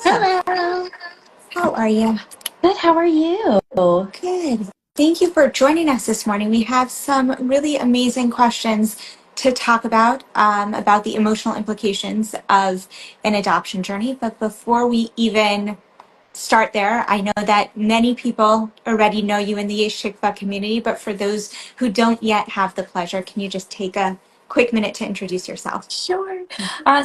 Hello. Hello. How are you? Good. How are you? Good. Thank you for joining us this morning. We have some really amazing questions to talk about the emotional implications of an adoption journey. But before we even start there, I know that many people already know you in the Yesh Tikva community, but for those who don't yet have the pleasure, can you just take a quick minute to introduce yourself? Sure.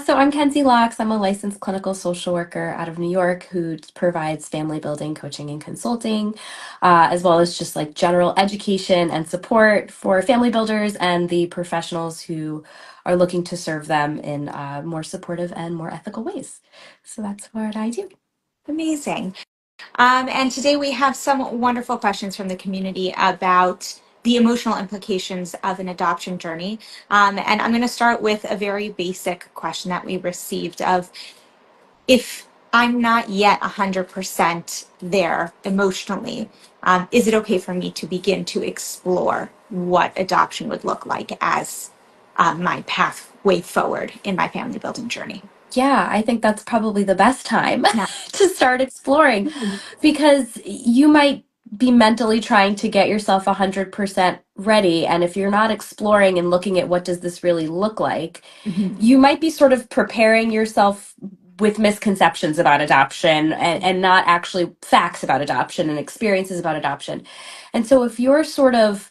So I'm Kenzi Locks. I'm a licensed clinical social worker out of New York who provides family building, coaching, and consulting, as well as just like general education and support for family builders and the professionals who are looking to serve them in more supportive and more ethical ways. So that's what I do. Amazing. And today we have some wonderful questions from the community about the emotional implications of an adoption journey. And I'm going to start with a very basic question that we received of if I'm not yet 100% there emotionally, is it okay for me to begin to explore what adoption would look like as my pathway forward in my family building journey? Yeah, I think that's probably the best time Yeah. to start exploring because you might be mentally trying to get yourself 100% ready. And if you're not exploring and looking at what does this really look like, Mhm. you might be sort of preparing yourself with misconceptions about adoption and not actually facts about adoption and experiences about adoption. And so if you're sort of,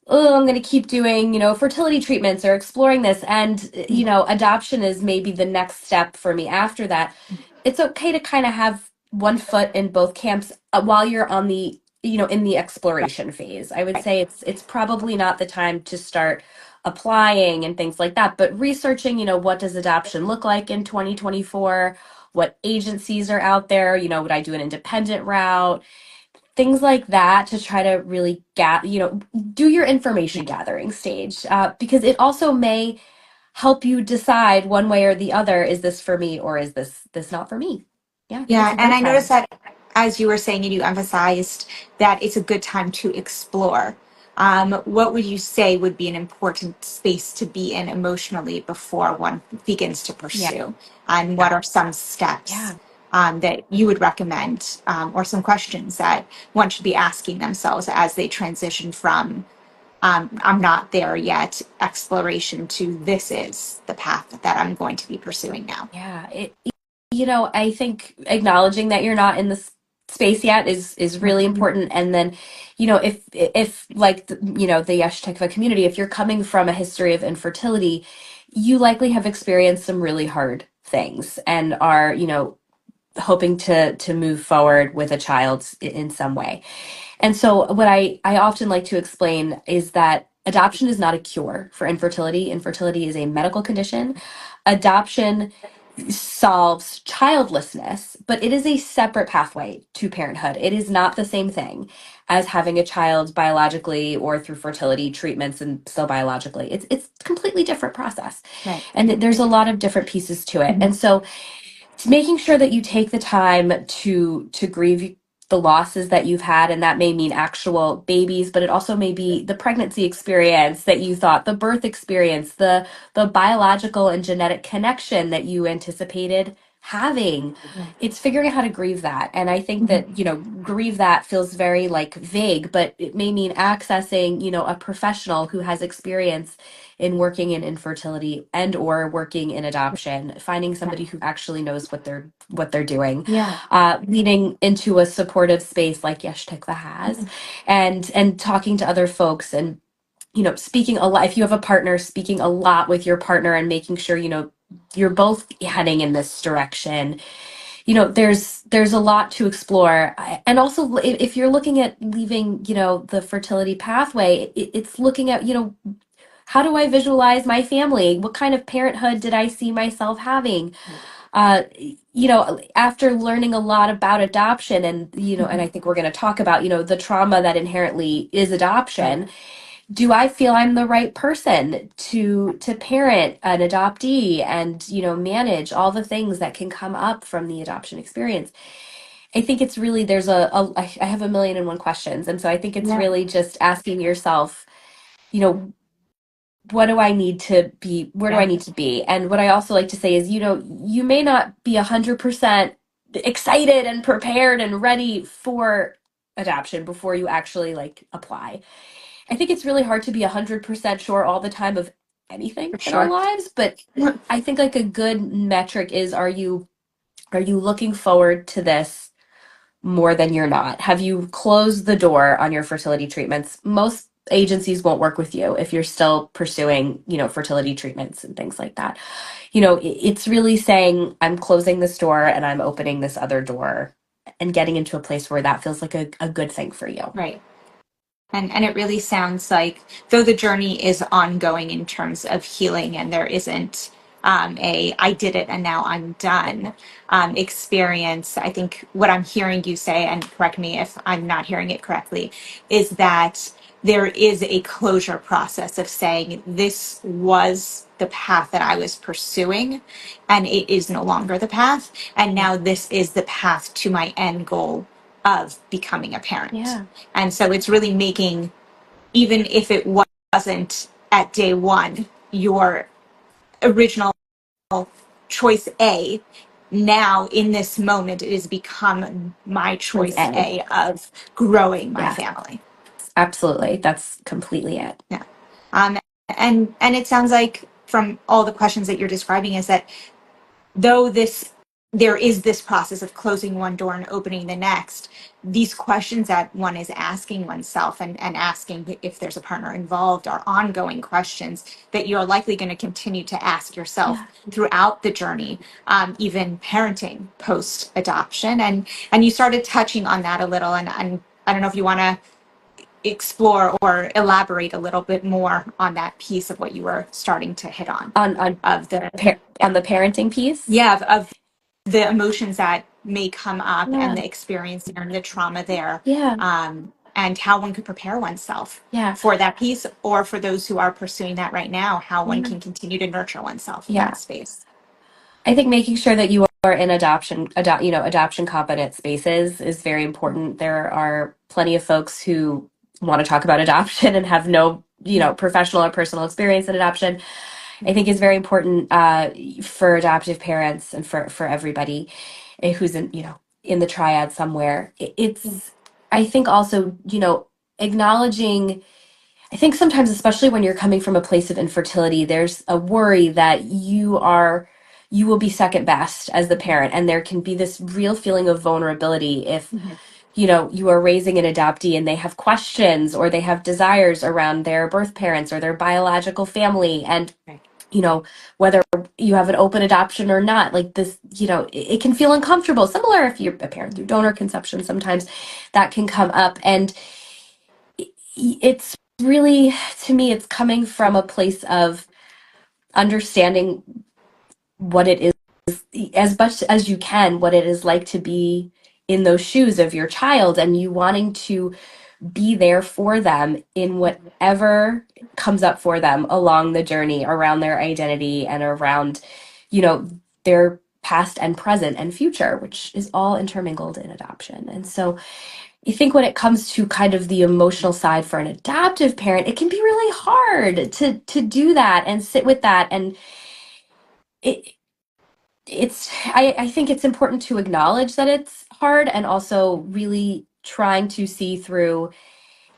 oh, I'm going to keep doing, fertility treatments or exploring this. And, adoption is maybe the next step for me after that. It's okay to kind of have one foot in both camps while you're on the, in the exploration phase. I would Right. say it's probably not the time to start applying and things like that, but researching, what does adoption look like in 2024? What agencies are out there? Would I do an independent route? Things like that to try to really do your information gathering stage because it also may help you decide one way or the other, is this for me or is this not for me? Yeah, I think it's Yeah, a and great I noticed time. that as you were saying, you emphasized that it's a good time to explore. What would you say would be an important space to be in emotionally before one begins to Yeah, pursue? And what are some steps yeah. that you would recommend, or some questions that one should be asking themselves as they transition from I'm not there yet exploration to this is the path that I'm going to be pursuing now? Yeah, I think acknowledging that you're not in this space yet is really important. And then, if like the Yesh Tikva community, if you're coming from a history of infertility, you likely have experienced some really hard things and are, hoping to move forward with a child in some way. And so what I often like to explain is that adoption is not a cure for infertility. Infertility is a medical condition. Adoption solves childlessness, but it is a separate pathway to parenthood. It is not the same thing as having a child biologically or through fertility treatments and still biologically. It's completely different process. Right. And there's a lot of different pieces to it. And so it's making sure that you take the time to grieve the losses that you've had, and that may mean actual babies, but it also may be the pregnancy experience that you thought, the birth experience, the biological and genetic connection that you anticipated having. It's figuring out how to grieve that. And I think Mhm. that, grieve that feels very like vague, but it may mean accessing, a professional who has experience in working in infertility and or working in adoption, finding somebody who actually knows what they're doing, Yeah. leading into a supportive space like Yesh Tikva has, and talking to other folks and speaking a lot. If you have a partner, speaking a lot with your partner and making sure you're both heading in this direction. There's a lot to explore. And also if you're looking at leaving the fertility pathway, it's looking at how do I visualize my family? What kind of parenthood did I see myself having? After learning a lot about adoption and I think we're going to talk about, the trauma that inherently is adoption. Do I feel I'm the right person to parent an adoptee and, manage all the things that can come up from the adoption experience? I think it's really, I have a million and one questions. And so I think it's Yeah. really just asking yourself, you know, what do I need to be? Where do I Yeah. need to be? And what I also like to say is, you may not be 100% excited and prepared and ready for adoption before you actually like apply. I think it's really hard to be 100% sure all the time of anything For in our sure. lives, but I think like a good metric is, are you looking forward to this more than you're not? Have you closed the door on your fertility treatments? Most agencies won't work with you if you're still pursuing, fertility treatments and things like that. It's really saying, I'm closing this door and I'm opening this other door, and getting into a place where that feels like a good thing for you. Right. And it really sounds like, though the journey is ongoing in terms of healing, and there isn't a I did it and now I'm done experience. I think what I'm hearing you say, and correct me if I'm not hearing it correctly, is that there is a closure process of saying this was the path that I was pursuing, and it is no longer the path. And now this is the path to my end goal of becoming a parent. Yeah. And so it's really making, even if it wasn't at day one, your original choice A, now in this moment, it has become my Choice choice A. A of growing my Yeah, family. absolutely. That's completely it. Yeah. Um, and it sounds like from all the questions that you're describing is that though there is this process of closing one door and opening the next, these questions that one is asking oneself and asking if there's a partner involved are ongoing questions that you're likely going to continue to ask yourself Yeah. throughout the journey, even parenting post adoption. And you started touching on that a little, and I don't know if you want to explore or elaborate a little bit more on that piece of what you were starting to hit on On of the on the parenting piece. yeah of the emotions that may come up and Yeah. the experience and the trauma there, Yeah. and how one could prepare oneself Yeah. for that piece, or for those who are pursuing that right now, how one Yeah. can continue to nurture oneself in Yeah. that space. I think making sure that you are in adoption competent spaces is very important. There are plenty of folks who want to talk about adoption and have no, professional or personal experience in adoption. I think is very important for adoptive parents and for everybody who's in the triad somewhere. It's, I think also, acknowledging. I think sometimes, especially when you're coming from a place of infertility, there's a worry that you will be second best as the parent, and there can be this real feeling of vulnerability if you are raising an adoptee and they have questions or they have desires around their birth parents or their biological family, and Right. whether you have an open adoption or not, like this, it can feel uncomfortable. Similar if you're a parent through donor conception, sometimes that can come up, and it's really, to me, it's coming from a place of understanding what it is, as much as you can, what it is like to be in those shoes of your child, and you wanting to be there for them in whatever comes up for them along the journey around their identity and around, their past and present and future, which is all intermingled in adoption. And so I think when it comes to kind of the emotional side for an adoptive parent, it can be really hard to do that and sit with that. And it I think it's important to acknowledge that it's hard, and also really trying to see through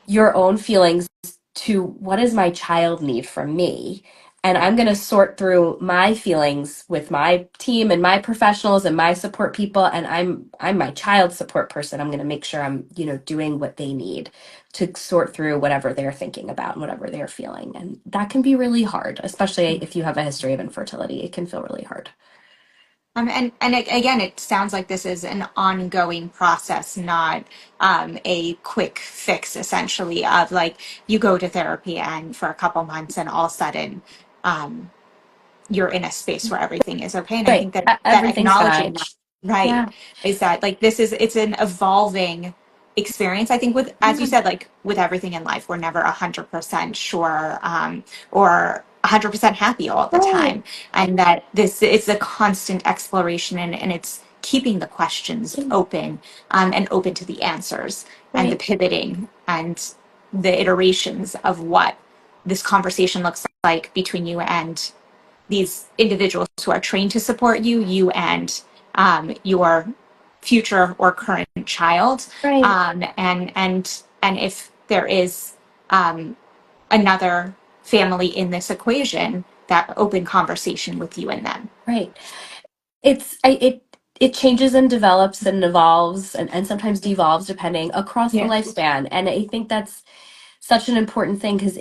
your own feelings to what does my child need from me, and I'm going to sort through my feelings with my team and my professionals and my support people, and I'm my child's support person. I'm going to make sure I'm doing what they need to sort through whatever they're thinking about and whatever they're feeling, and that can be really hard, especially if you have a history of infertility. It can feel really hard. Again, it sounds like this is an ongoing process, not a quick fix, essentially, of like you go to therapy and for a couple months and all of a sudden um, you're in a space where everything is okay. And I Right. think that Everything's acknowledging fine. that, right, Yeah. is that like it's an evolving experience. I think with, as you Yeah. said, like with everything in life, we're never 100% sure, or 100% happy all the Right. time. And that this it's a constant exploration, and it's keeping the questions open, and open to the answers and the Right. pivoting and the iterations of what this conversation looks like between you and these individuals who are trained to support you, you and your future or current child, Right. and if there is another family in this equation, that open conversation with you and them. Right. It changes and develops and evolves and sometimes devolves depending across the Yeah. lifespan. And I think that's such an important thing because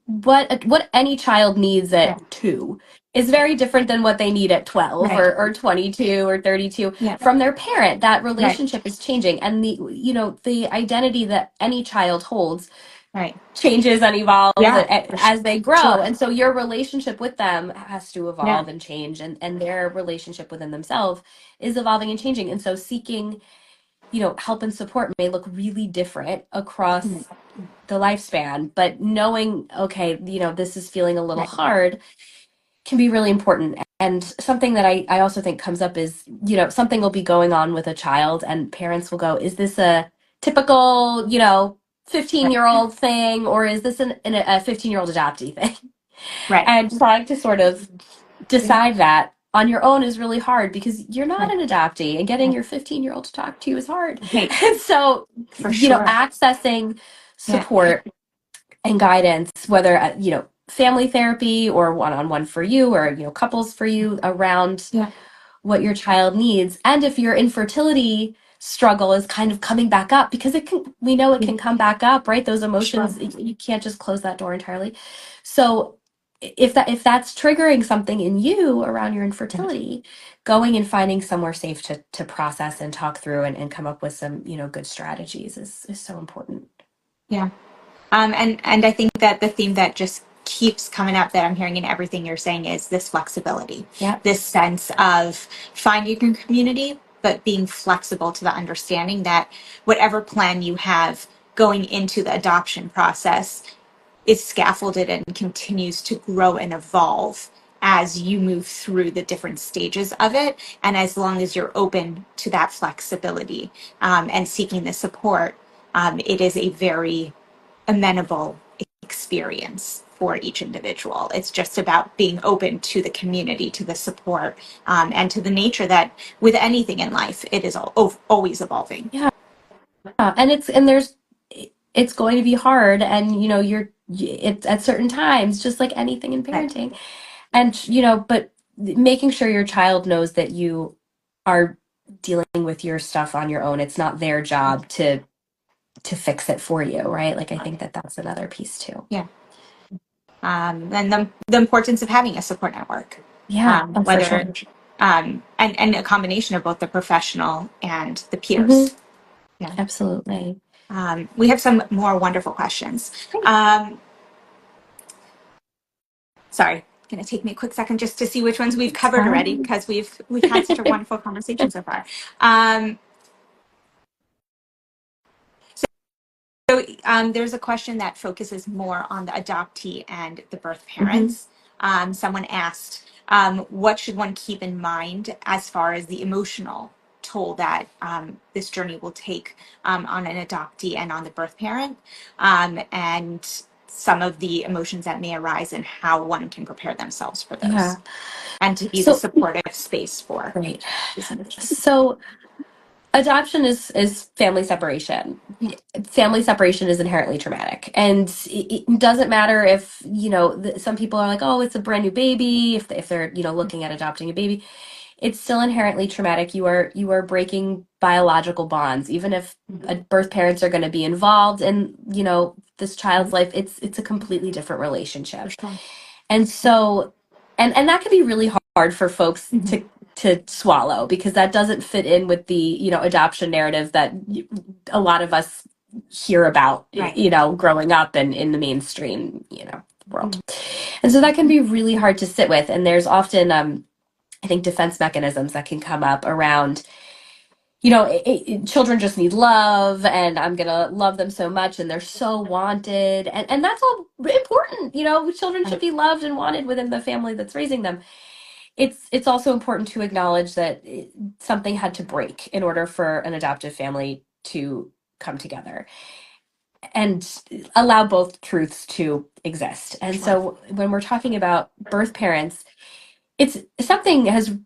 what any child needs Yeah. at 2 is very different than what they need at 12 Right. or 22 or 32 Yeah. from their parent. That Right. relationship is changing, and the identity that any child holds Right. changes and evolves Yeah. For as they grow. sure. And so your relationship with them has to Yeah. evolve and change, and their relationship within themselves is evolving and changing. And so seeking, help and support may look really different Mm. across the lifespan, but knowing, okay, this is feeling a little Right. hard can be really important. And something that I also think comes up is, something will be going on with a child and parents will go, is this a typical, 15-year-old thing, or is this a 15-year-old adoptee thing? Right. And trying to sort of Yeah. decide that on your own is really hard because you're not Right. an adoptee, and getting Right. your 15-year-old to talk to you is hard. Right. And so, For sure. accessing Yeah. support and guidance, whether family therapy or one-on-one for you, or couples for you, around Yeah. what your child needs. And if your infertility struggle is kind of coming back up, because we know it can come back up, right? Those Sure. emotions, you can't just close that door entirely. So if that's triggering something in you around your infertility, going and finding somewhere safe to process and talk through and come up with some good strategies is so important. Yeah. And I think that the theme that just keeps coming up that I'm hearing in everything you're saying is this flexibility, Yeah. this sense of finding your community, but being flexible to the understanding that whatever plan you have going into the adoption process is scaffolded and continues to grow and evolve as you move through the different stages of it. And as long as you're open to that flexibility and seeking the support, it is a very amenable experience for each individual. It's just about being open to the community, to the support, and to the nature that with anything in life, it is always evolving. Yeah. And it's going to be hard, and it's at certain times, just like anything in Right. parenting. And but making sure your child knows that you are dealing with your stuff on your own. It's not their job to fix it for you, right? Like, I think that that's another piece too. Yeah. And the importance of having a support network, Yeah. Oh, for sure. whether and a combination of both the professional and the Hmm. peers. Yeah. Absolutely. We have some more wonderful questions. Great. Sorry, going to take me a quick second just to see which ones we've It's covered already, fine. because we've had such a wonderful conversation so far. Um, there's a question that focuses more on the adoptee and the birth Hmm. parents. Someone asked, what should one keep in mind as far as the emotional toll that this journey will take on an adoptee and on the birth parent, and some of the emotions that may arise and how one can prepare themselves for Yeah. those, and to be the So, supportive space for great. these individuals. So adoption is family separation. Yeah. Family separation is inherently traumatic, and it doesn't matter if some people are like, oh, it's a brand new baby, if they're looking at adopting a baby. It's still inherently traumatic. You are breaking biological bonds, even if birth parents are going to be involved in this child's life. It's a completely different For relationship. sure. And so, and that can be really hard for folks Mhm. to swallow, because that doesn't fit in with the adoption narrative that a lot of us hear about Right. growing up and in the mainstream world. Mhm. And so that can be really hard to sit with. And there's often I think defense mechanisms that can come up around children just need love, and I'm gonna love them so much, and they're so wanted, and that's all important. Children should Right. be loved and wanted within the family that's raising them. It's also important to acknowledge that something had to break in order for an adoptive family to come together and allow both truths to exist. And Sure. so when we're talking about birth parents, it's something has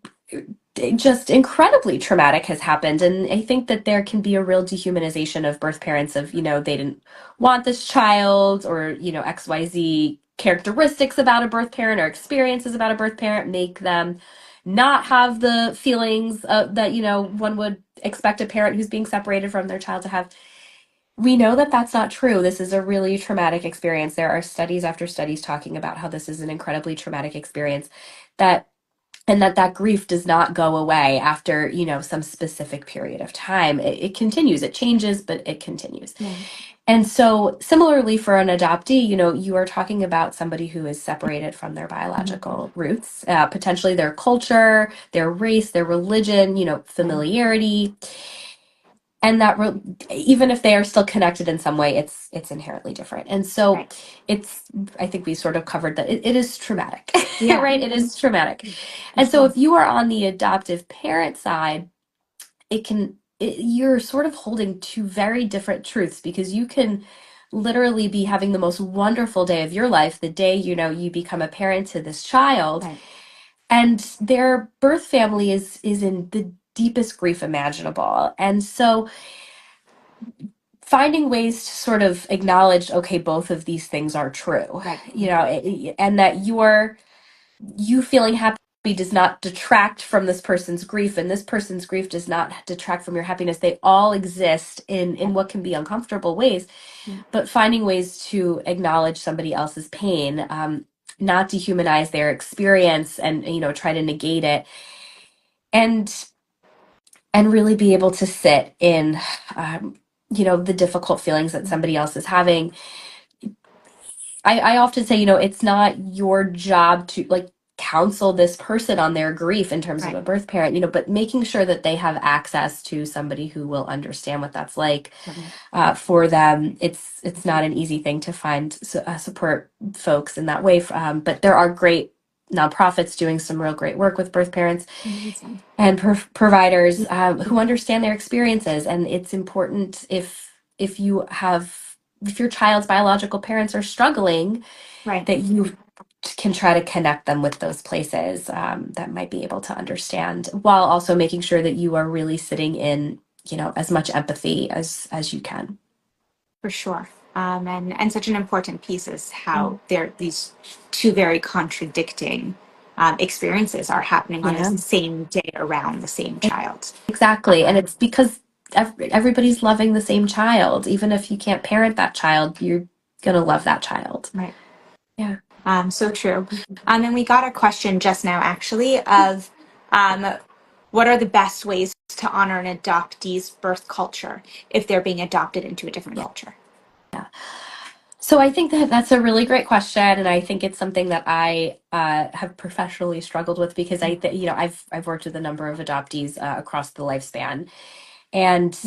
just incredibly traumatic has happened. And I think that there can be a real dehumanization of birth parents of, they didn't want this child, or, XYZ characteristics about a birth parent or experiences about a birth parent make them not have the feelings that, one would expect a parent who's being separated from their child to have. We know that that's not true. This is a really traumatic experience. There are studies after studies talking about how this is an incredibly traumatic experience, that and that grief does not go away after, some specific period of time. It continues, it changes, but it continues. Yeah. And so similarly for an adoptee, you are talking about somebody who is separated from their biological roots, potentially their culture, their race, their religion, familiarity. And that even if they are still connected in some way, it's inherently different. And so Right. it's, I think we sort of covered that it is traumatic. Yeah. Right, it is traumatic. For And so sure. if you are on the adoptive parent side, you're sort of holding two very different truths, because you can literally be having the most wonderful day of your life the day, you become a parent to this child, Right. and their birth family is in the deepest grief imaginable. And so finding ways to sort of acknowledge, okay, both of these things are true, Right. and that you feeling happy does not detract from this person's grief, and this person's grief does not detract from your happiness. They all exist in what can be uncomfortable ways, Yeah. but finding ways to acknowledge somebody else's pain, not dehumanize their experience, and try to negate it, and really be able to sit in the difficult feelings that somebody else is having. I often say, it's not your job to like counsel this person on their grief in terms of a Right. birth parent, but making sure that they have access to somebody who will understand what that's like for them. It's not an easy thing to find support folks in that way, but there are great nonprofits doing some real great work with birth parents Amazing. and providers who understand their experiences. And it's important, if you have if your child's biological parents are struggling, Right. that you can try to connect them with those places that might be able to understand, while also making sure that you are really sitting in, as much empathy as you can. For sure. And such an important piece is how these two very contradicting experiences are happening on the Yeah, same day around the same child. exactly. And it's because everybody's loving the same child. Even if you can't parent that child, you're gonna love that child. Right. Yeah. So true. And we got a question just now, actually, of um, what are the best ways to honor an adoptee's birth culture if they're being adopted into a different Yeah. culture? So I think that that's a really great question, and I think it's something that I have professionally struggled with, because I've worked with a number of adoptees across the lifespan, and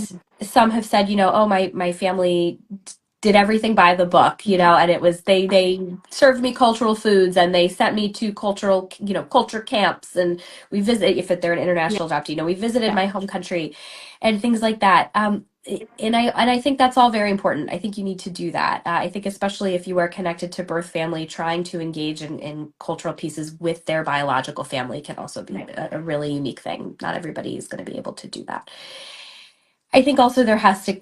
some have said, oh, my family did everything by the book, and it was they served me cultural foods, and they sent me to culture camps, and we visit, if they're an Yeah. international adoptee, we visited Yeah. my home country and things like that. And I think that's all very important. I think you need to do that. I think especially if you are connected to birth family, trying to engage in cultural pieces with their biological family can also be Right. a really unique thing. Not everybody is going to be able to do that. I think also there has to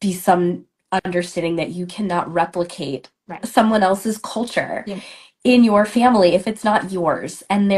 be some understanding that you cannot replicate Right. someone else's culture Yeah. in your family if it's not yours. And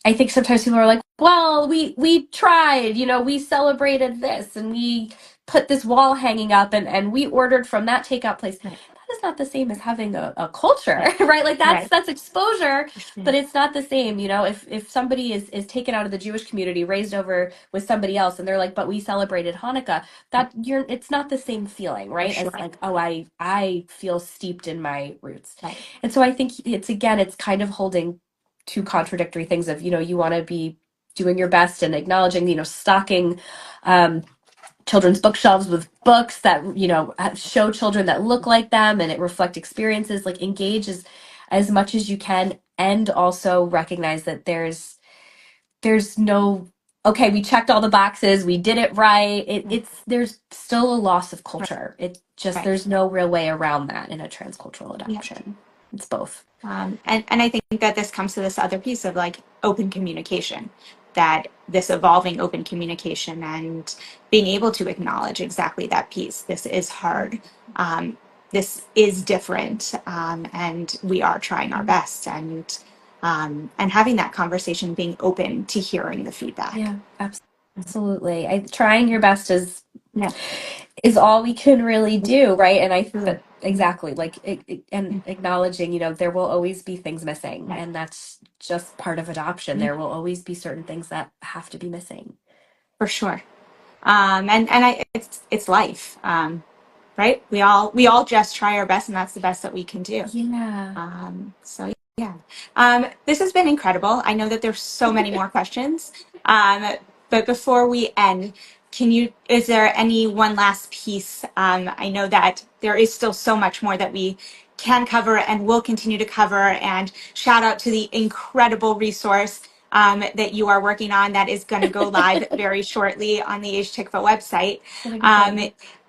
I think sometimes people are like, well, we tried, we celebrated this, and we put this wall hanging up, and we ordered from that takeout place. Right. That is not the same as having a culture, Right. right? Like Right. that's exposure, Yeah. but it's not the same. If somebody is taken out of the Jewish community, raised over with somebody else, and they're like, but we celebrated Hanukkah, it's not the same feeling, For right? As sure. like, oh, I feel steeped in my roots. Right. And so I think it's kind of holding two contradictory things of, you want to be doing your best and acknowledging, stocking children's bookshelves with books that, show children that look like them and it reflect experiences, like engage as much as you can, and also recognize that there's no, okay, we checked all the boxes, we did it right. There's still a loss of Right. culture. It just, Right. there's no real way around that in a transcultural Yeah. adoption. It's both. And I think that this comes to this other piece of like open communication. that this evolving open communication and being able to acknowledge exactly that piece. This is hard. This is different, and we are trying our best. And having that conversation, being open to hearing the feedback. Yeah, absolutely. Trying your best Yeah. is all we can really do, right? And Really. exactly, like and acknowledging, there will always be things missing, Yeah, and that's just part of adoption. There will always be certain things that have to be missing. for sure. It's life, right? We all just try our best, and that's the best that we can do. Yeah. So yeah, this has been incredible. I know that there's so many more questions, but before we end, is there any one last piece? I know that there is still so much more that we can cover and will continue to cover. And shout out to the incredible resource that you are working on that is going to go live very shortly on the Yesh Tikva website.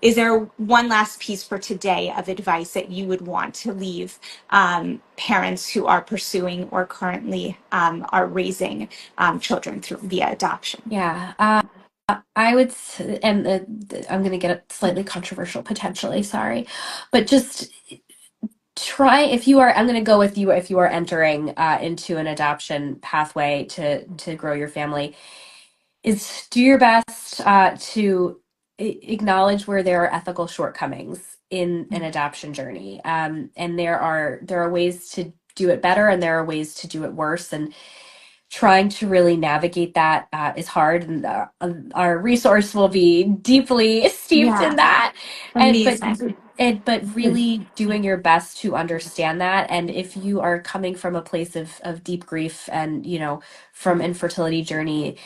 Is there one last piece for today of advice that you would want to leave parents who are pursuing or currently are raising children through via adoption? Yeah. I would, and I'm going to get slightly controversial potentially, sorry, but just try if you are, I'm going to go with you if you are entering into an adoption pathway to grow your family, is do your best to acknowledge where there are ethical shortcomings in an adoption journey, and there are ways to do it better, and there are ways to do it worse, and trying to really navigate that is hard, and our resource will be deeply steeped Yeah, in that, and amazing. but really doing your best to understand that. And if you are coming from a place of deep grief and from infertility journey,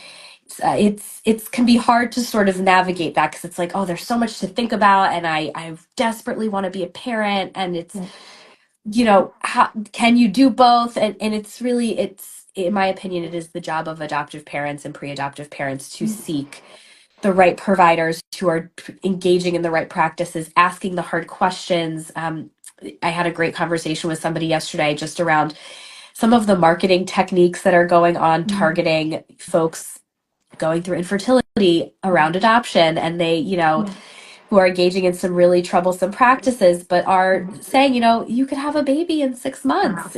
it's can be hard to sort of navigate that, because it's like, oh, there's so much to think about, and I desperately want to be a parent, and it's how can you do both? And it's in my opinion, it is the job of adoptive parents and pre-adoptive parents to seek the right providers who are engaging in the right practices, asking the hard questions. I had a great conversation with somebody yesterday just around some of the marketing techniques that are going on, targeting folks going through infertility around adoption, and they who are engaging in some really troublesome practices, but are saying, you could have a baby in 6 months,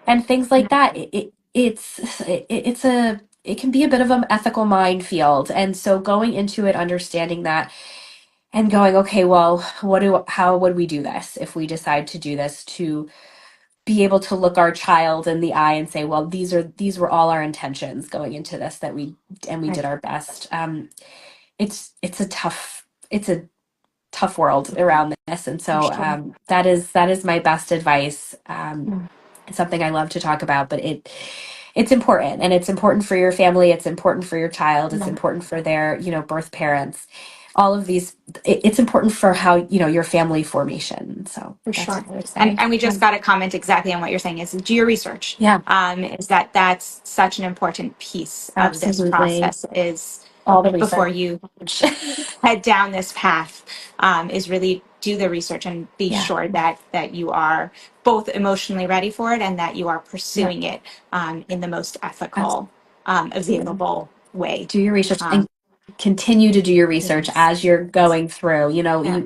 and things like that. It can be a bit of an ethical minefield. And so going into it, understanding that, and going, okay, well, how would we do this if we decide to do this, to be able to look our child in the eye and say, well, these were all our intentions going into this, that we did our best. It's a tough world around this, and For so sure. that is my best advice. It's something I love to talk about, but it's important, and it's important for your family, it's important for your child, it's important for their birth parents, all of these. It's important for how your family formation. So For that's sure. what I would And say. and we just got a comment exactly on what you're saying is do your research. Yeah, Is that's such an important piece of this absolutely. process is All the before research. you head down this path, is really do the research and be Yeah, sure that you are both emotionally ready for it and that you are yeah, pursuing it in the most ethical, absolutely. available way. Do your research, Um, and continue to do your research yes. as you're going through. Yeah.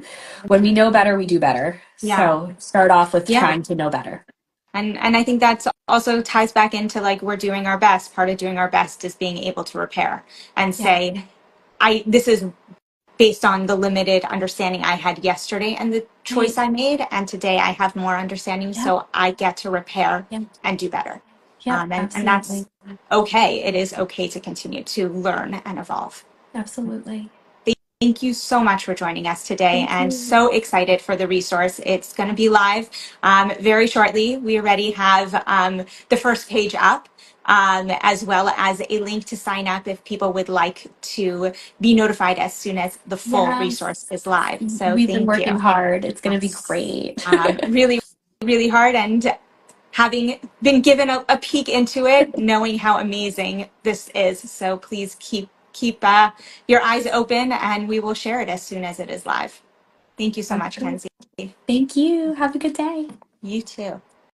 When we know better, we do better. Yeah. So start off with Yeah. trying to know better. And I think that's also ties back into like we're doing our best. Part of doing our best is being able to repair and Yeah, say, this is based on the limited understanding I had yesterday and the choice right. I made, and today I have more understanding, Yep, so I get to repair yep, and do better. yep, And that's absolutely. okay. It is okay to continue to learn and evolve. Absolutely. Thank you so much for joining us today, Thank and you. so excited for the resource. It's going to be live very shortly. We already have the first page up, as well as a link to sign up if people would like to be notified as soon as the full resource Yes. is live. So We've been thank working you. hard. It's going to be Yes. great. Really, really hard. And having been given a peek into it, knowing how amazing this is. So please keep your eyes open, and we will share it as soon as it is live. Thank you so much, Kenzie. Thank you. Have a good day. You too.